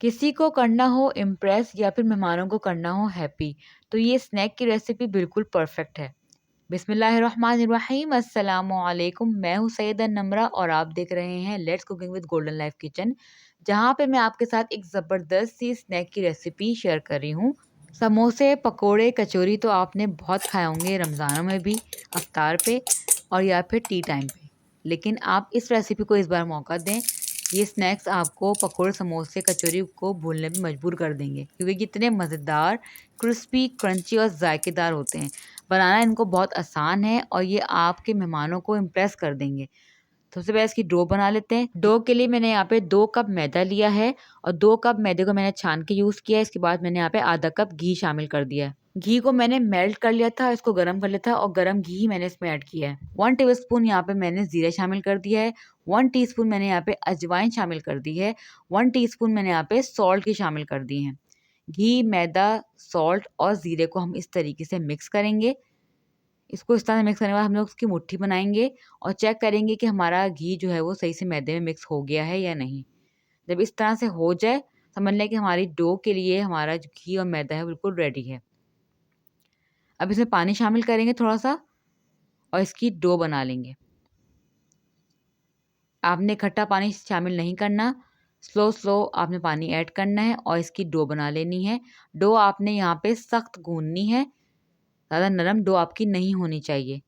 किसी को करना हो इम्प्रेस या फिर मेहमानों को करना हो हैप्पी, तो ये स्नैक की रेसिपी बिल्कुल परफेक्ट है। बिस्मिल्लाहिर्रहमानिर्रहीम, अस्सलामुअलैकुम। मैं हूँ सैयदा नम्रा और आप देख रहे हैं let's cooking with golden life kitchen, जहाँ पे मैं आपके साथ एक ज़बरदस्त सी स्नैक की रेसिपी शेयर कर रही हूँ। समोसे, पकोड़े, कचौरी तो आपने बहुत खाए होंगे रमज़ानों में भी, अफ्तार पे और या फिर टी टाइम पे। लेकिन आप इस रेसिपी को इस बार मौका दें। ये स्नैक्स आपको पकोड़े, समोसे, कचौरी को भूलने पे मजबूर कर देंगे, क्योंकि ये इतने मज़ेदार, क्रिस्पी, क्रंची और जायकेदार होते हैं। बनाना इनको बहुत आसान है और ये आपके मेहमानों को इम्प्रेस कर देंगे। सबसे पहले इसकी डो बना लेते हैं। डो के लिए मैंने यहाँ पे 2 कप मैदा लिया है और 2 कप मैदे को मैंने छान के यूज़ किया है। इसके बाद मैंने यहाँ पे आधा कप घी शामिल कर दिया है। घी को मैंने मेल्ट कर लिया था, इसको गरम कर लिया था और गरम घी ही मैंने इसमें ऐड किया है। 1 टेबलस्पून यहाँ पे मैंने ज़ीरा शामिल कर दिया है। 1 टीस्पून मैंने यहाँ पे अजवाइन शामिल कर दी है। 1 टीस्पून मैंने यहाँ पे सॉल्ट की शामिल कर दी है। घी, मैदा, सॉल्ट और ज़ीरे को हम इस तरीके से मिक्स करेंगे। इसको इस तरह से मिक्स करने के बाद हम लोग उसकी मुट्ठी बनाएँगे और चेक करेंगे कि हमारा घी जो है वो सही से मैदे में मिक्स हो गया है या नहीं। जब इस तरह से हो जाए, समझ लें कि हमारी डो के लिए हमारा जो घी और मैदा है बिल्कुल रेडी है। अब इसमें पानी शामिल करेंगे थोड़ा-सा और इसकी डो बना लेंगे। आपने इकट्ठा पानी शामिल नहीं करना, स्लो आपने पानी ऐड करना है और इसकी डो बना लेनी है। डो आपने यहाँ पे सख्त गूँथनी है, ज़्यादा नरम डो आपकी नहीं होनी चाहिए।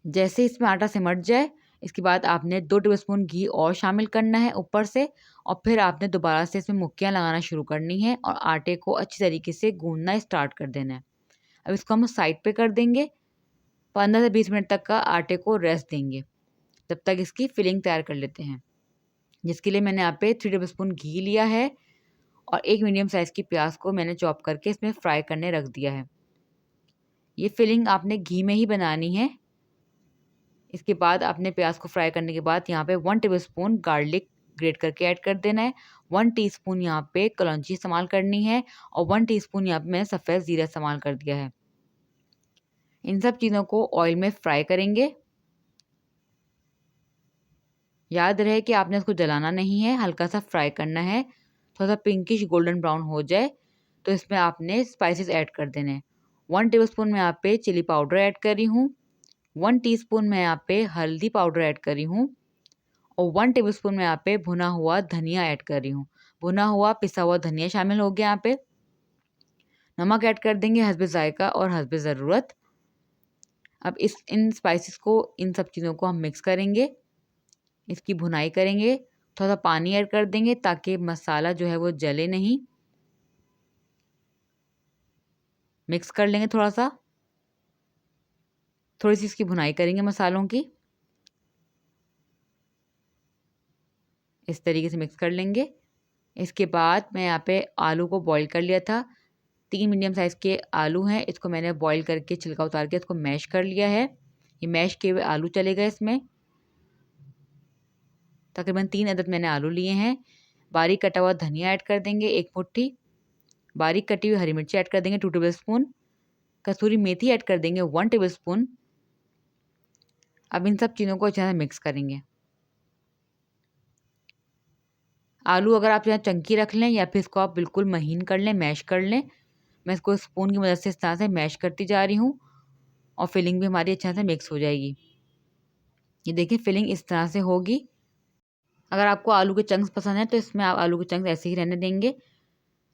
जैसे इसमें आटा सिमट जाए, इसके बाद आपने 2 टेबलस्पून घी और शामिल करना है ऊपर से और फिर आपने दोबारा से इसमें मुक्कियाँ लगाना शुरू करनी है और आटे को अच्छी तरीके से गूँथना स्टार्ट कर देना है। अब इसको हम साइड पे कर देंगे। 15 से 20 मिनट तक का आटे को रेस्ट देंगे। तब तक इसकी फिलिंग तैयार कर लेते हैं, जिसके लिए मैंने यहाँ पे 3 टेबलस्पून घी लिया है और 1 मीडियम साइज़ की प्याज़ को मैंने चॉप करके इसमें फ्राई करने रख दिया है। ये फिलिंग आपने घी में ही बनानी है। इसके बाद आपने प्याज को फ्राई करने के बाद यहाँ पे 1 टेबलस्पून गार्लिक ग्रेट करके ऐड कर देना है। 1 टीस्पून यहाँ पे कलौंजी इस्तेमाल करनी है और 1 टीस्पून यहाँ पे मैंने सफ़ेद ज़ीरा इस्तेमाल कर दिया है। इन सब चीज़ों को ऑयल में फ्राई करेंगे। याद रहे कि आपने इसको जलाना नहीं है, हल्का सा फ्राई करना है। थोड़ा सा पिंकिश गोल्डन ब्राउन हो जाए तो इसमें आपने स्पाइसेस ऐड कर देने हैं। 1 टेबलस्पून मैं यहाँ पे चिली पाउडर ऐड कर रही हूँ। 1 टीस्पून मैं यहाँ पे हल्दी पाउडर ऐड कर रही हूँ और 1 टेबलस्पून मैं यहाँ पे भुना हुआ धनिया ऐड कर रही हूँ। भुना हुआ पिसा हुआ धनिया शामिल हो गया यहाँ पे। नमक ऐड कर देंगे हस्बे ज़ायक़ा और हस्बे ज़रूरत। अब इन स्पाइसेस को, इन सब चीज़ों को हम मिक्स करेंगे, इसकी भुनाई करेंगे। थोड़ा-सा पानी ऐड कर देंगे ताकि मसाला जो है वो जले नहीं। मिक्स कर लेंगे थोड़ा-सा। थोड़ी-सी इसकी भुनाई करेंगे मसालों की। इस तरीके से मिक्स कर लेंगे। इसके बाद मैं यहाँ पे आलू को बॉईल कर लिया था। 3 मीडियम साइज़ के आलू हैं, इसको मैंने बॉईल करके छिलका उतार के इसको मैश कर लिया है। ये मैश किए हुए आलू चलेगा इसमें। तकरीबन 3 अदद मैंने आलू लिए हैं। बारीक कटा हुआ धनिया ऐड कर देंगे 1 मुट्ठी। बारीक कटी हुई हरी मिर्ची ऐड कर देंगे 2 टेबलस्पून। कसूरी मेथी ऐड कर देंगे 1 टेबलस्पून। अब इन सब चीज़ों को अच्छे से मिक्स करेंगे। आलू अगर आप यहाँ चंकी रख लें या फिर इसको आप बिल्कुल महीन कर लें, मैश कर लें। मैं इसको स्पून की मदद से इस तरह से मैश करती जा रही हूँ और फिलिंग भी हमारी अच्छे से मिक्स हो जाएगी। ये देखिए फिलिंग इस तरह से होगी। अगर आपको आलू के चंक्स पसंद हैं तो इसमें आप आलू के चंक्स ऐसे ही रहने देंगे।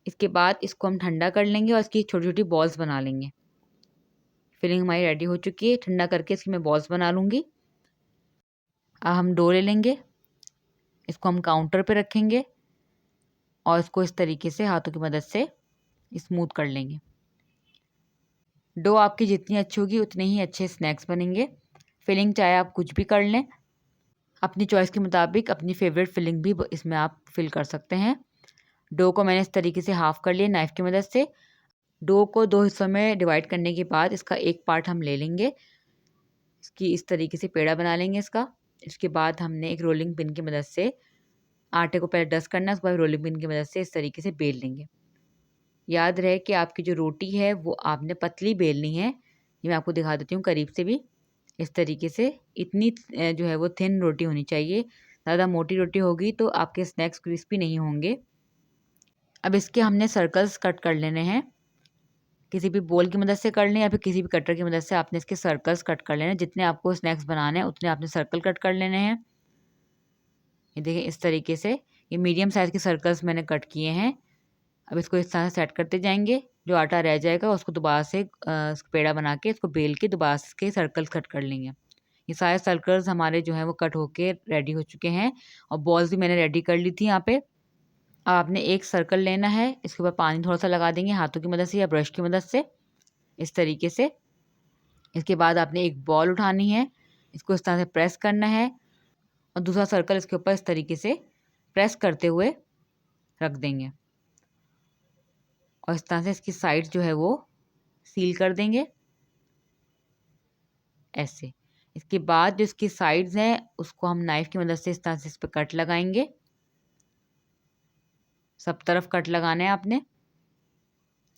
इसके बाद इसको हम ठंडा कर लेंगे और इसकी छोटी-छोटी बॉल्स बना लेंगे। फिलिंग हमारी रेडी हो चुकी है। ठंडा करके इसकी मैं बॉल्स बना लूँगी। अब हम डो ले लेंगे। इसको हम काउंटर पे रखेंगे और इसको इस तरीके से हाथों की मदद से स्मूथ कर लेंगे। डो आपकी जितनी अच्छी होगी उतने ही अच्छे स्नैक्स बनेंगे। फिलिंग चाहे आप कुछ भी कर लें, अपनी चॉइस के मुताबिक अपनी फेवरेट फिलिंग भी इसमें आप फिल कर सकते हैं। डो को मैंने इस तरीके से हाफ़ कर लिया नाइफ़ की मदद से। डो को 2 हिस्सों में डिवाइड करने के बाद इसका एक पार्ट हम ले लेंगे। इसकी इस तरीके से पेड़ा बना लेंगे इसका। इसके बाद हमने एक रोलिंग पिन की मदद से आटे को पहले डस्ट करना है, उसके बाद रोलिंग पिन की मदद से इस तरीके से बेल लेंगे। याद रहे कि आपकी जो रोटी है वो आपने पतली बेलनी है। ये मैं आपको दिखा देती हूँ करीब से भी। इस तरीके से इतनी जो है वो थिन रोटी होनी चाहिए ज़्यादा मोटी रोटी होगी तो आपके स्नैक्स क्रिस्पी नहीं होंगे। अब इसके हमने सर्कल्स कट कर लेने हैं। किसी भी बोल की मदद से कर लें या फिर किसी भी कटर की मदद से आपने इसके सर्कल्स कट कर लेने हैं। जितने आपको स्नैक्स बनाने हैं उतने आपने सर्कल कट कर लेने हैं। ये देखिए इस तरीके से ये मीडियम साइज़ के सर्कल्स मैंने कट किए हैं। अब इसको इस तरह से सेट करते जाएंगे। जो आटा रह जाएगा उसको दोबारा से पेड़ा बना के इसको बेल के दोबारा से इसके सर्कल्स कट कर लेंगे। ये सारे सर्कल्स हमारे जो हैं वो कट होके रेडी हो चुके हैं और बॉल्स भी मैंने रेडी कर ली थी यहाँ पे। अब आपने एक सर्कल लेना है, इसके ऊपर पानी थोड़ा सा लगा देंगे हाथों की मदद से या ब्रश की मदद से इस तरीके से। इसके बाद आपने एक बॉल उठानी है, इसको इस तरह से प्रेस करना है और दूसरा सर्कल इसके ऊपर इस तरीके से प्रेस करते हुए रख देंगे और इस तरह से इसकी साइड जो है वो सील कर देंगे ऐसे। इसके बाद जो इसकी साइड्स हैं उसको हम नाइफ की मदद से इस तरह से इस पर कट लगाएंगे। सब तरफ कट लगाना है आपने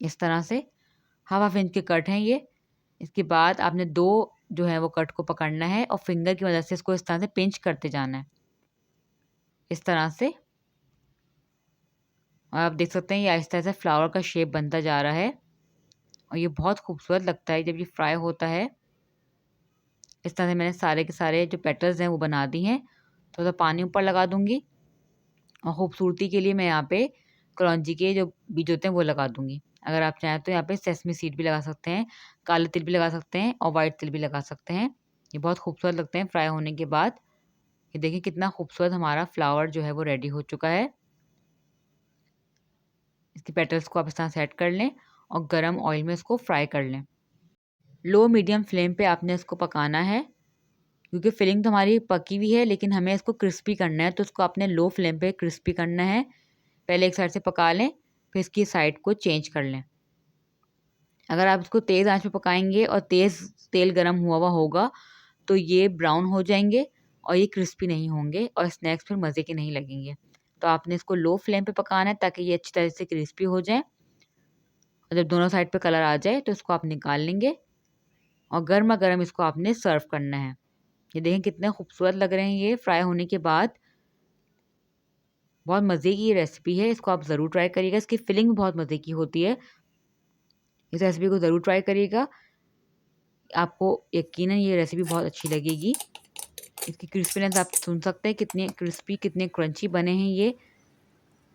इस तरह से। हाफ इंच के कट हैं ये। इसके बाद आपने दो जो है वो कट को पकड़ना है और फिंगर की मदद से इसको इस तरह से पिंच करते जाना है इस तरह से। और आप देख सकते हैं ये आहिस्ता आहिस्ता फ्लावर का शेप बनता जा रहा है और ये बहुत खूबसूरत लगता है जब ये फ्राई होता है। इस तरह से मैंने सारे के सारे जो पेटल्स हैं वो बना दी हैं। थोड़ा सा पानी ऊपर लगा दूंगी और खूबसूरती के लिए मैं यहाँ पे कलौंजी के जो बीज होते हैं वो लगा दूंगी। अगर आप चाहें तो यहाँ पे सेसमी सीड भी लगा सकते हैं, काले तिल भी लगा सकते हैं और वाइट तिल भी लगा सकते हैं। ये बहुत खूबसूरत लगते हैं फ्राई होने के बाद। ये देखिए कितना खूबसूरत हमारा फ्लावर जो है वो रेडी हो चुका है। इसके पेटल्स को आप इस तरह सेट कर लें और गरम ऑयल में इसको फ्राई कर लें। लो मीडियम फ्लेम पे आपने इसको पकाना है क्योंकि फिलिंग तो हमारी पकी हुई है लेकिन हमें इसको क्रिस्पी करना है तो इसको आपने लो फ्लेम पे क्रिस्पी करना है। पहले एक साइड से पका लें फिर इसकी साइड को चेंज कर लें। अगर आप इसको तेज़ आंच पे पकाएंगे और तेज़ तेल गरम हुआ हुआ होगा तो ये ब्राउन हो जाएंगे और ये क्रिस्पी नहीं होंगे और स्नैक्स फिर मज़े के नहीं लगेंगे। तो आपने इसको लो फ्लेम पे पकाना है ताकि ये अच्छी तरह से क्रिस्पी हो जाए और जब दोनों साइड पे कलर आ जाए तो इसको आप निकाल लेंगे और गर्मा गर्म इसको आपने सर्व करना है। ये देखें कितने खूबसूरत लग रहे हैं ये फ्राई होने के बाद। बहुत मज़े की ये रेसिपी है, इसको आप ज़रूर ट्राई करिएगा। इसकी फिलिंग भी बहुत मज़े की होती है। इस रेसिपी को ज़रूर ट्राई करिएगा, आपको यकीनन ये रेसिपी बहुत अच्छी लगेगी। इसकी क्रिस्पीनेस आप सुन सकते हैं कितने क्रिस्पी कितने क्रंची बने हैं ये।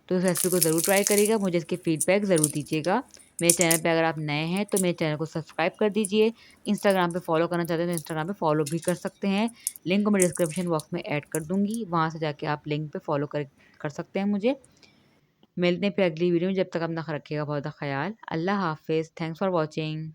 तो इस रेसिपी को ज़रूर ट्राई करिएगा, मुझे इसके फीडबैक ज़रूर दीजिएगा। मेरे चैनल पे अगर आप नए हैं तो मेरे चैनल को सब्सक्राइब कर दीजिए। इंस्टाग्राम पे फॉलो करना चाहते हैं तो इंस्टाग्राम पे फॉलो भी कर सकते हैं। लिंक को मैं डिस्क्रिप्शन बॉक्स में ऐड कर दूँगी, वहाँ से जाके आप लिंक पे फॉलो कर सकते हैं मुझे। मिलते हैं फिर अगली वीडियो में, जब तक अपना रखिएगा बहुत ख्याल। अल्लाह हाफ़िज़। Thanks for watching.